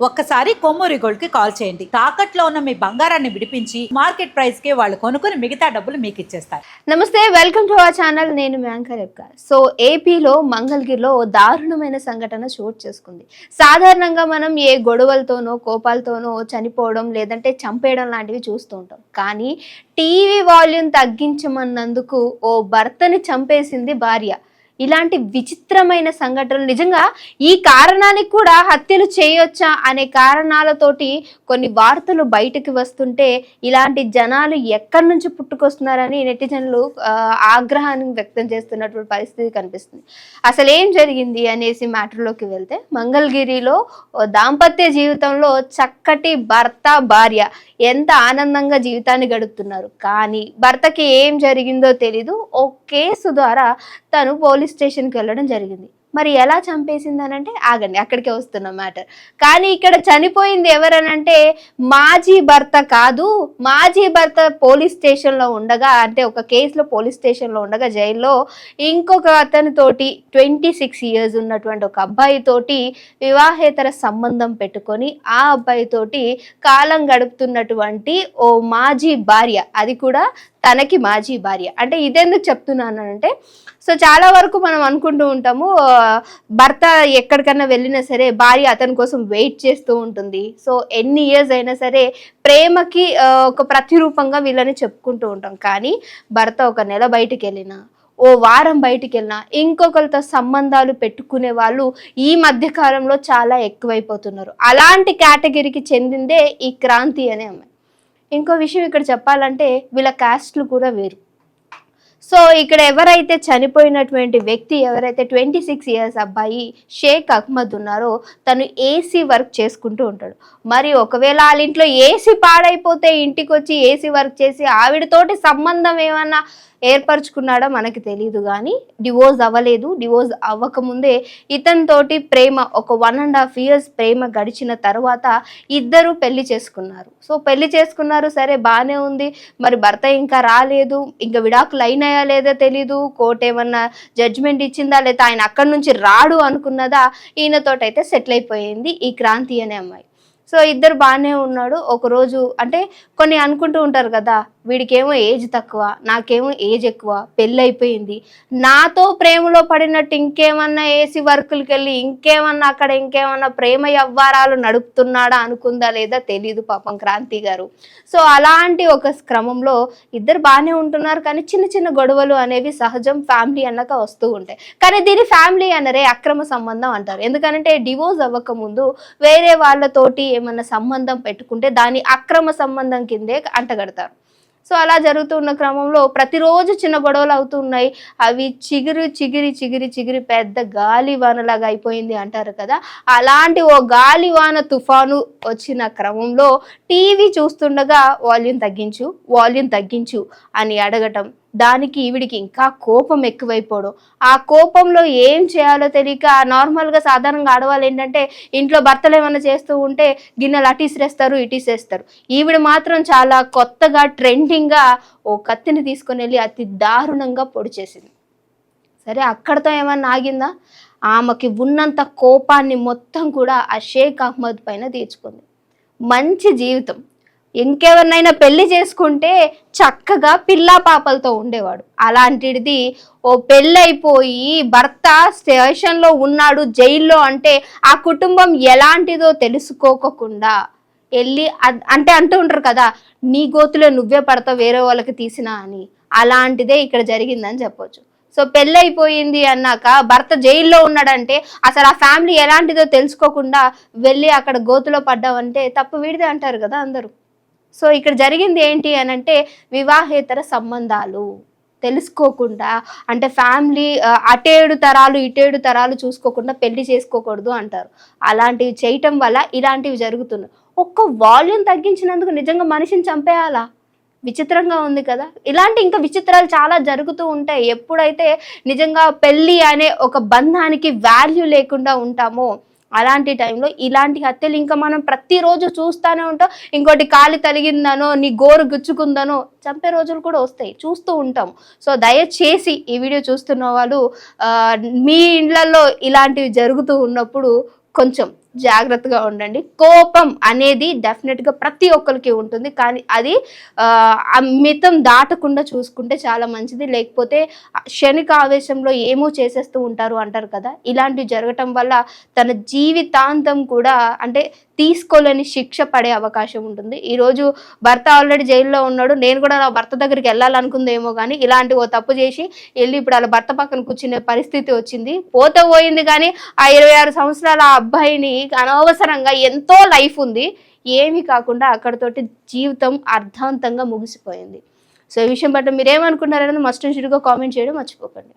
ఒక్కసారి కొమ్మూరి గోల్డ్ కి కాల్ చేయండి. తాకట్లో ఉన్న మీ బంగారాన్ని విడిపించి మార్కెట్ ప్రైస్ కి వాళ్ళు కొనుక్కుని మిగతా డబ్బులు మీకు ఇచ్చేస్తారు. నమస్తే, వెల్కమ్ టు అవర్ ఛానల్. నేను మ్యాంకర్ రెబ్కా. సో ఏపీలో మంగళగిరిలో దారుణమైన సంఘటన చోటు చేసుకుంది. సాధారణంగా మనం ఏ గొడవలతోనో కోపాలతోనో చనిపోవడం లేదంటే చంపేయడం లాంటివి చూస్తూ ఉంటాం. కానీ టీవీ వాల్యూమ్ తగ్గించమన్నందుకు ఓ భర్తని చంపేసింది భార్య. ఇలాంటి విచిత్రమైన సంఘటనలు నిజంగా ఈ కారణానికి కూడా హత్యలు చేయొచ్చా అనే కారణాలతోటి కొన్ని వార్తలు బయటకు వస్తుంటే ఇలాంటి జనాలు ఎక్కడి నుంచి పుట్టుకొస్తున్నారని నెటిజన్లు ఆగ్రహాన్ని వ్యక్తం చేస్తున్నటువంటి పరిస్థితి కనిపిస్తుంది. అసలు ఏం జరిగింది అనేసి మ్యాటర్లోకి వెళ్తే, మంగళగిరిలో దాంపత్య జీవితంలో చక్కటి భర్త భార్య ఎంత ఆనందంగా జీవితాన్ని గడుపుతున్నారు. కానీ భర్తకి ఏం జరిగిందో తెలీదు. ఓ కేసు ద్వారా తను పోలీస్ స్టేషన్కి వెళ్ళడం జరిగింది. మరి ఎలా చంపేసింది అని అంటే, ఆగండి, అక్కడికే వస్తున్న మ్యాటర్. కానీ ఇక్కడ చనిపోయింది ఎవరనంటే మాజీ భర్త కాదు. మాజీ భర్త పోలీస్ స్టేషన్లో ఉండగా, అంటే ఒక కేసులో పోలీస్ స్టేషన్లో ఉండగా జైల్లో ఇంకొక అతనితోటి 26 years ఉన్నటువంటి ఒక అబ్బాయితోటి వివాహేతర సంబంధం పెట్టుకొని ఆ అబ్బాయితోటి కాలం గడుపుతున్నటువంటి ఓ మాజీ భార్య, అది కూడా తనకి మాజీ భార్య. అంటే ఇదెందుకు చెప్తున్నానంటే, సో చాలా వరకు మనం అనుకుంటూ ఉంటాము భర్త ఎక్కడికన్నా వెళ్ళినా సరే భార్య అతని కోసం వెయిట్ చేస్తూ ఉంటుంది. సో ఎన్ని ఇయర్స్ అయినా సరే ప్రేమకి ఒక ప్రతిరూపంగా వీళ్ళని చెప్పుకుంటూ ఉంటాం. కానీ భర్త ఒక నెల బయటికి వెళ్ళినా, ఓ వారం బయటికి వెళ్ళినా ఇంకొకరితో సంబంధాలు పెట్టుకునే వాళ్ళు ఈ మధ్య కాలంలో చాలా ఎక్కువైపోతున్నారు. అలాంటి కేటగిరీకి చెందిందే ఈ క్రాంతి అనే అమ్మాయి. ఇంకో విషయం ఇక్కడ చెప్పాలంటే, వీళ్ళ కాస్ట్లు కూడా వేరు. సో ఇక్కడ ఎవరైతే చనిపోయినటువంటి వ్యక్తి, ఎవరైతే 26 years అబ్బాయి షేక్ అహ్మద్ ఉన్నారో, తను ఏసీ వర్క్ చేసుకుంటూ ఉంటాడు. మరి ఒకవేళ వాళ్ళ ఇంట్లో ఏసీ పాడైపోతే ఇంటికి వచ్చి ఏసీ వర్క్ చేసి ఆవిడతోటి సంబంధం ఏమన్నా ఏర్పరచుకున్నాడో మనకి తెలియదు. కానీ డివోర్స్ అవ్వలేదు. డివోర్స్ అవ్వకముందే ఇతనితోటి ప్రేమ ఒక 1.5 years ప్రేమ గడిచిన తర్వాత ఇద్దరు పెళ్లి చేసుకున్నారు. సో పెళ్లి చేసుకున్నారు, సరే బాగానే ఉంది. మరి భర్త ఇంకా రాలేదు, ఇంకా విడాకులు అయినాయా లేదో తెలీదు. కోర్టు ఏమన్నా జడ్జిమెంట్ ఇచ్చిందా లేదా, ఆయన అక్కడి నుంచి రాడు అనుకున్నదా, ఈయనతోటైతే సెటిల్ అయిపోయింది ఈ క్రాంతి అనే అమ్మాయి. సో ఇద్దరు బాగానే ఉన్నాడు. ఒకరోజు అంటే కొన్ని అనుకుంటూ ఉంటారు కదా, వీడికేమో ఏజ్ తక్కువ, నాకేమో ఏజ్ ఎక్కువ, పెళ్ళి అయిపోయింది, నాతో ప్రేమలో పడినట్టు ఇంకేమన్నా ఏసీ వర్కులకి వెళ్ళి ఇంకేమన్నా అక్కడ ఇంకేమన్నా ప్రేమ వ్యవహారాలు నడుపుతున్నాడా అనుకుందా లేదా తెలీదు పాపం క్రాంతి గారు. సో అలాంటి ఒక క్రమంలో ఇద్దరు బాగానే ఉంటున్నారు. కానీ చిన్న చిన్న గొడవలు అనేవి సహజం, ఫ్యామిలీ అన్నాక వస్తూ ఉంటాయి. కానీ దీని ఫ్యామిలీ అనరే, అక్రమ సంబంధం అంటారు. ఎందుకంటే డివోర్స్ అవ్వక ముందు వేరే వాళ్ళతోటి ఏమన్నా సంబంధం పెట్టుకుంటే దాని అక్రమ సంబంధం కిందే అంటగడతారు. సో అలా జరుగుతున్న క్రమంలో ప్రతిరోజు చిన్న గొడవలు అవుతున్నాయి. అవి చిగిరి చిగిరి చిగిరి చిగిరి పెద్ద గాలివానలాగా అయిపోయింది అంటారు కదా. అలాంటి ఓ గాలివాన తుఫాను వచ్చిన క్రమంలో టీవీ చూస్తుండగా వాల్యూమ్ తగ్గించు అని అడగటం, దానికి ఈవిడికి ఇంకా కోపం ఎక్కువైపోవడం. ఆ కోపంలో ఏం చేయాలో తెలియక, నార్మల్గా సాధారణంగా ఆడవాళ్ళు ఏంటంటే ఇంట్లో భర్తలు ఏమైనా చేస్తూ ఉంటే గిన్నెలు అటీసిరేస్తారు ఇటీసేస్తారు. ఈవిడ మాత్రం చాలా కొత్తగా ట్రెండింగ్గా ఓ కత్తిని తీసుకొని వెళ్ళి అతి దారుణంగా పొడి చేసింది. సరే అక్కడతో ఏమన్నా ఆగిందా? ఆమెకి ఉన్నంత కోపాన్ని మొత్తం కూడా ఆ షేక్ అహ్మద్ పైన తీర్చుకుంది. మంచి జీవితం, ఇంకెవరినైనా పెళ్లి చేసుకుంటే చక్కగా పిల్లా పాపలతో ఉండేవాడు. అలాంటిది ఓ పెళ్ళైపోయి భర్త స్టేషన్లో ఉన్నాడు, జైల్లో అంటే ఆ కుటుంబం ఎలాంటిదో తెలుసుకోకుండా వెళ్ళి అంటే అంటూ ఉంటారు కదా, నీ గోతులో నువ్వే పడతావు వేరే వాళ్ళకి తీసినా అని. అలాంటిదే ఇక్కడ జరిగిందని చెప్పొచ్చు. సో పెళ్ళైపోయింది అన్నాక భర్త జైల్లో ఉన్నాడంటే అసలు ఆ ఫ్యామిలీ ఎలాంటిదో తెలుసుకోకుండా వెళ్ళి అక్కడ గోతులో పడ్డావంటే తప్పు వీడిదే అంటారు కదా అందరూ. సో ఇక్కడ జరిగింది ఏంటి అని అంటే, వివాహేతర సంబంధాలు తెలుసుకోకుండా, అంటే ఫ్యామిలీ అటేడు తరాలు ఇటేడు తరాలు చూసుకోకుండా పెళ్లి చేసుకోకూడదు అంటారు. అలాంటివి చేయటం వల్ల ఇలాంటివి జరుగుతున్నాయి. ఒక్క వాల్యూమ్ తగ్గించినందుకు నిజంగా మనిషిని చంపేయాలా? విచిత్రంగా ఉంది కదా. ఇలాంటి ఇంకా విచిత్రాలు చాలా జరుగుతూ ఉంటాయి. ఎప్పుడైతే నిజంగా పెళ్ళి అనే ఒక బంధానికి వాల్యూ లేకుండా ఉంటామో అలాంటి టైంలో ఇలాంటి హత్యలు ఇంకా మనం ప్రతిరోజు చూస్తూనే ఉంటాం. ఇంకోటి కాలి తలిగిందనో, నీ గోరు గుచ్చుకుందనో చంపే రోజులు కూడా వస్తాయి, చూస్తూ ఉంటాం. సో దయచేసి ఈ వీడియో చూస్తున్న వాళ్ళు మీ ఇళ్లలో ఇలాంటివి జరుగుతూ ఉన్నప్పుడు కొంచెం జాగ్రత్తగా ఉండండి. కోపం అనేది డెఫినెట్గా ప్రతి ఒక్కరికి ఉంటుంది, కానీ అది ఆ మితం దాటకుండా చూసుకుంటే చాలా మంచిది. లేకపోతే క్షణిక ఆవేశంలో ఏమో చేసేస్తూ ఉంటారు అంటారు కదా, ఇలాంటివి జరగటం వల్ల తన జీవితాంతం కూడా అంటే తీసుకోలేని శిక్ష పడే అవకాశం ఉంటుంది. ఈరోజు భర్త ఆల్రెడీ జైల్లో ఉన్నాడు, నేను కూడా నా భర్త దగ్గరికి వెళ్ళాలనుకుందేమో కానీ ఇలాంటి ఓ తప్పు చేసి వెళ్ళి ఇప్పుడు వాళ్ళ భర్త పక్కన కూర్చునే పరిస్థితి వచ్చింది. పోయింది కానీ ఆ 26 సంవత్సరాల ఆ అబ్బాయిని అనవసరంగా ఎంతో లైఫ్ ఉంది, ఏమీ కాకుండా అక్కడతోటి జీవితం అర్థాంతంగా ముగిసిపోయింది. సో ఈ విషయం పట్ల మీరేమనుకున్నారనేది మస్ట్ అండ్ షుడ్గా కామెంట్ చేయడం మర్చిపోకండి.